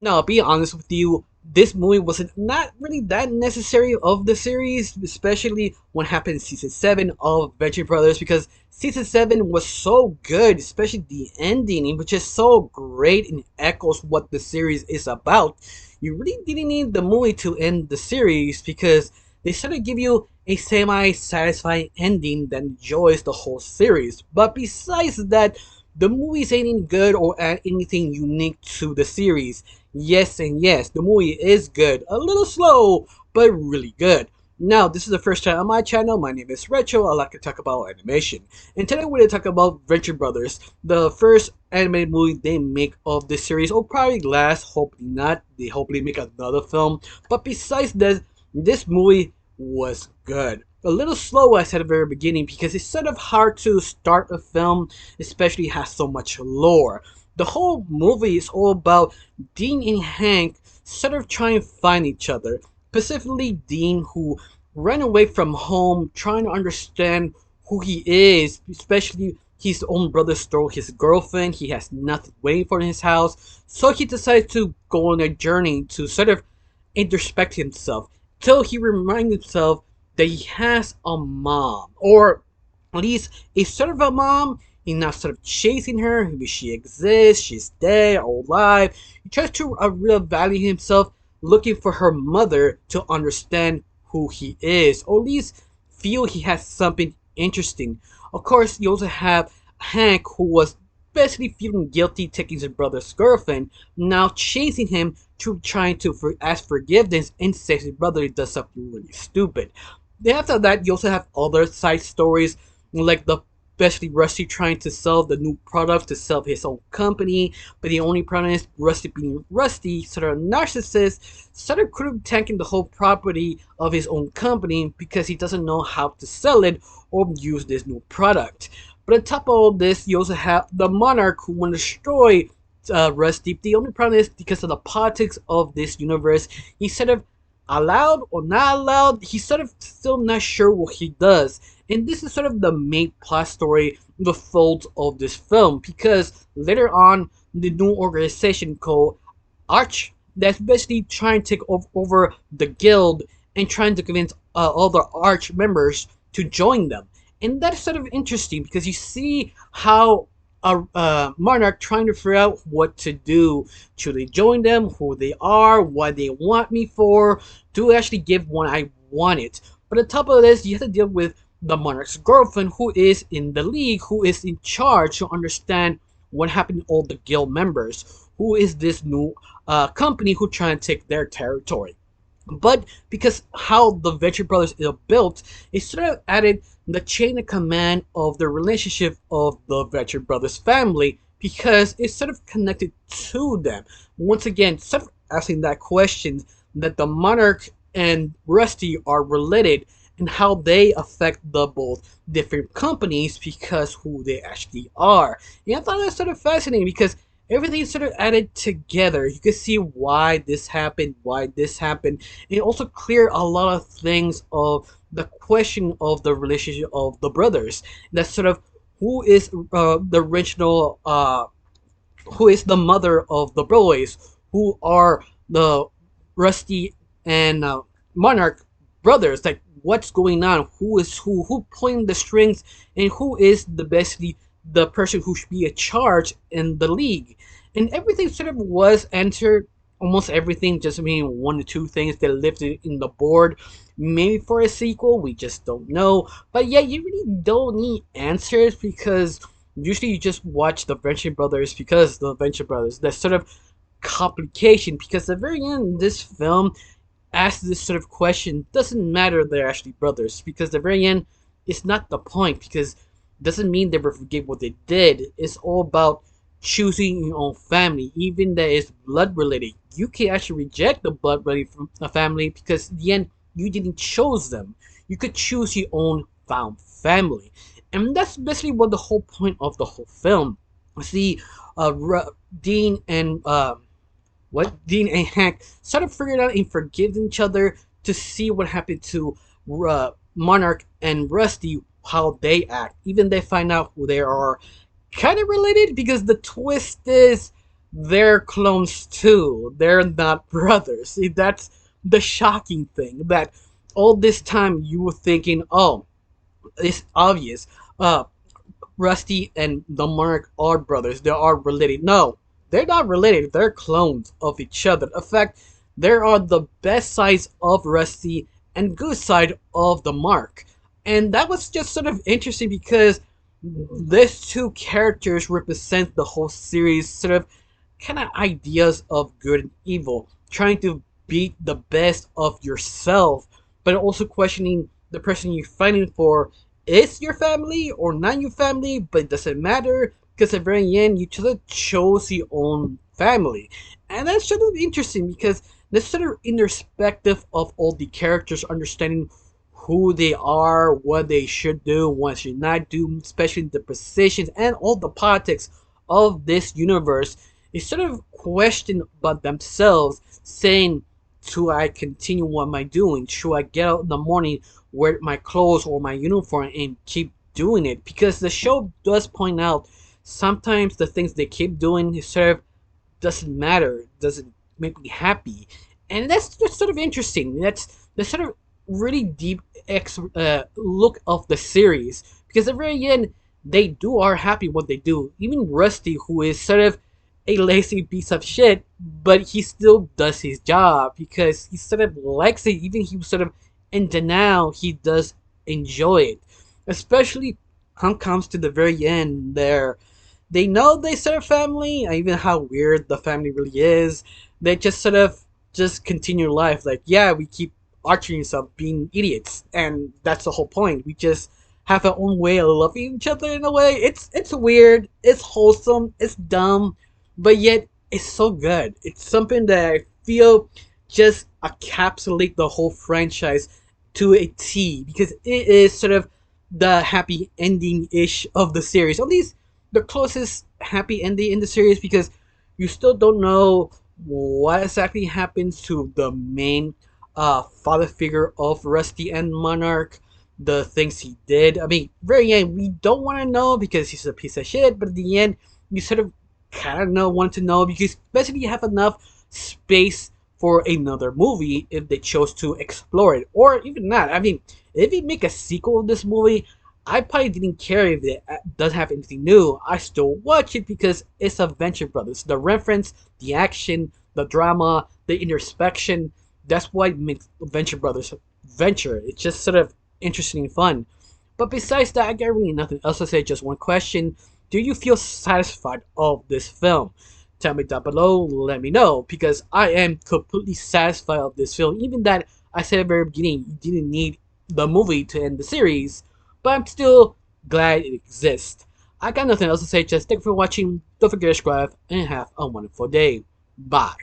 Now, I'll be honest with you, this movie wasn't not really that necessary of the series, especially when happened in season 7 of Venture Brothers, because season 7 was so good, especially the ending, which is so great and echoes what the series is about. You really didn't need the movie to end the series because they sort of give you a semi-satisfying ending that enjoys the whole series. But besides that, the movies ain't any good or add anything unique to the series. Yes and yes, the movie is good. A little slow, but really good. Now, this is the first time on my channel. My name is Retro. I like to talk about animation. And today we're going to talk about Venture Brothers, the first animated movie they make of this series. Or probably last, hopefully not. They hopefully make another film. But besides that, this movie was good. A little slow, I said at the very beginning, because it's sort of hard to start a film, especially has so much lore. The whole movie is all about Dean and Hank sort of trying to find each other. Specifically, Dean, who ran away from home, trying to understand who he is, especially his own brother stole his girlfriend. He has nothing waiting for in his house. So he decided to go on a journey to sort of introspect himself till he reminds himself that he has a mom, or at least a sort of a mom. He's not sort of chasing her. Maybe she exists, she's dead or alive. He tries to reevaluate himself, looking for her mother to understand who he is, or at least feel he has something interesting. Of course, you also have Hank, who was basically feeling guilty taking his brother's girlfriend, now chasing him to trying to ask forgiveness and say his brother does something really stupid. Then after that, you also have other side stories like the basically Rusty trying to sell the new product to sell his own company, but the only problem is Rusty being Rusty, sort of a narcissist, sort of could have tanking the whole property of his own company because he doesn't know how to sell it or use this new product. But on top of all this, you also have the Monarch who want to destroy Rusty. The only problem is because of the politics of this universe, he's sort of allowed or not allowed. He's sort of still not sure what he does. And this is sort of the main plot story, the fault of this film, because later on, the new organization called Arch that's basically trying to take over the guild and trying to convince other Arch members to join them. And that's sort of interesting because you see how a monarch trying to figure out what to do. Should they join them? Who they are? What they want me for? To actually give what I wanted. But on top of this, you have to deal with the monarch's girlfriend, who is in the league, who is in charge to understand what happened to all the guild members. Who is this new company who trying to take their territory? But because how the Venture Brothers is built, it sort of added the chain of command of the relationship of the Venture Brothers family because it's sort of connected to them. Once again, sort of asking that question that the Monarch and Rusty are related and how they affect the both different companies because who they actually are. And I thought that was sort of fascinating because everything sort of added together. You can see why this happened, why this happened. And it also cleared a lot of things of the question of the relationship of the brothers. That sort of who is the original, who is the mother of the boys, who are the Rusty and Monarch brothers. Like what's going on? Who is who pulling the strings, and who is the basically the person who should be in charge in the league. And everything sort of was entered, almost everything, just meaning one or two things that lifted in the board. Maybe for a sequel, we just don't know. But yeah, you really don't need answers because usually you just watch the Venture Brothers because the Venture Brothers. That sort of complication because at the very end, this film asks this sort of question. Doesn't matter they're actually brothers because at the very end, it's not the point because doesn't mean they will forget what they did. It's all about choosing your own family, even that is blood related. You can actually reject the blood related from a family because in the end you didn't choose them. You could choose your own found family, and that's basically what the whole point of the whole film. See, Dean and Dean and Hank sort of figured out and forgive each other to see what happened to Monarch and Rusty, how they act. Even they find out who they are kind of related because the twist is they're clones too. They're not brothers. See, that's the shocking thing. That all this time you were thinking, oh, it's obvious. Uh, Rusty and the Monarch are brothers. They are related. No, they're not related. They're clones of each other. In fact, they are the best sides of Rusty and good side of the Mark. And that was just sort of interesting because these two characters represent the whole series sort of kind of ideas of good and evil, trying to beat the best of yourself, but also questioning the person you're fighting for is your family or not your family, but it doesn't matter because at the very end you just chose your own family. And that's sort of interesting because this sort of introspective of all the characters understanding who they are, what they should do, what should not do, especially the positions and all the politics of this universe is sort of questioned about themselves, saying, should I continue what am I doing? Should I get out in the morning, wear my clothes or my uniform and keep doing it? Because the show does point out sometimes the things they keep doing is sort of doesn't matter, doesn't make me happy, and that's just sort of interesting. That's the sort of really deep look of the series because at the very end they do are happy what they do. Even Rusty, who is sort of a lazy piece of shit, but he still does his job because he sort of likes it. Even he sort of in denial, he does enjoy it, especially when it comes to the very end there they know they serve family, even how weird the family really is. They just sort of just continue life. Like, yeah, we keep arching yourself being idiots, and that's the whole point. We just have our own way of loving each other in a way. It's weird, it's wholesome, it's dumb, but yet it's so good. It's something that I feel just encapsulate the whole franchise to a T because it is sort of the happy ending ish of the series. At least the closest happy ending in the series because you still don't know what exactly happens to the main father figure of Rusty and Monarch, the things he did. I mean, very end, we don't want to know because he's a piece of shit, but at the end, you sort of kind of know, want to know because basically you have enough space for another movie if they chose to explore it, or even not. I mean, if you make a sequel of this movie, I probably didn't care if it doesn't have anything new. I still watch it because it's Adventure Brothers. The reference, the action, the drama, the introspection. That's why it makes Adventure Brothers Venture. It's just sort of interesting and fun. But besides that, I got really nothing else to say. Just one question: do you feel satisfied of this film? Tell me down below. Let me know because I am completely satisfied of this film. Even that I said at the very beginning, you didn't need the movie to end the series but I'm still glad it exists. I got nothing else to say, just thank you for watching, don't forget to subscribe, and have a wonderful day. Bye.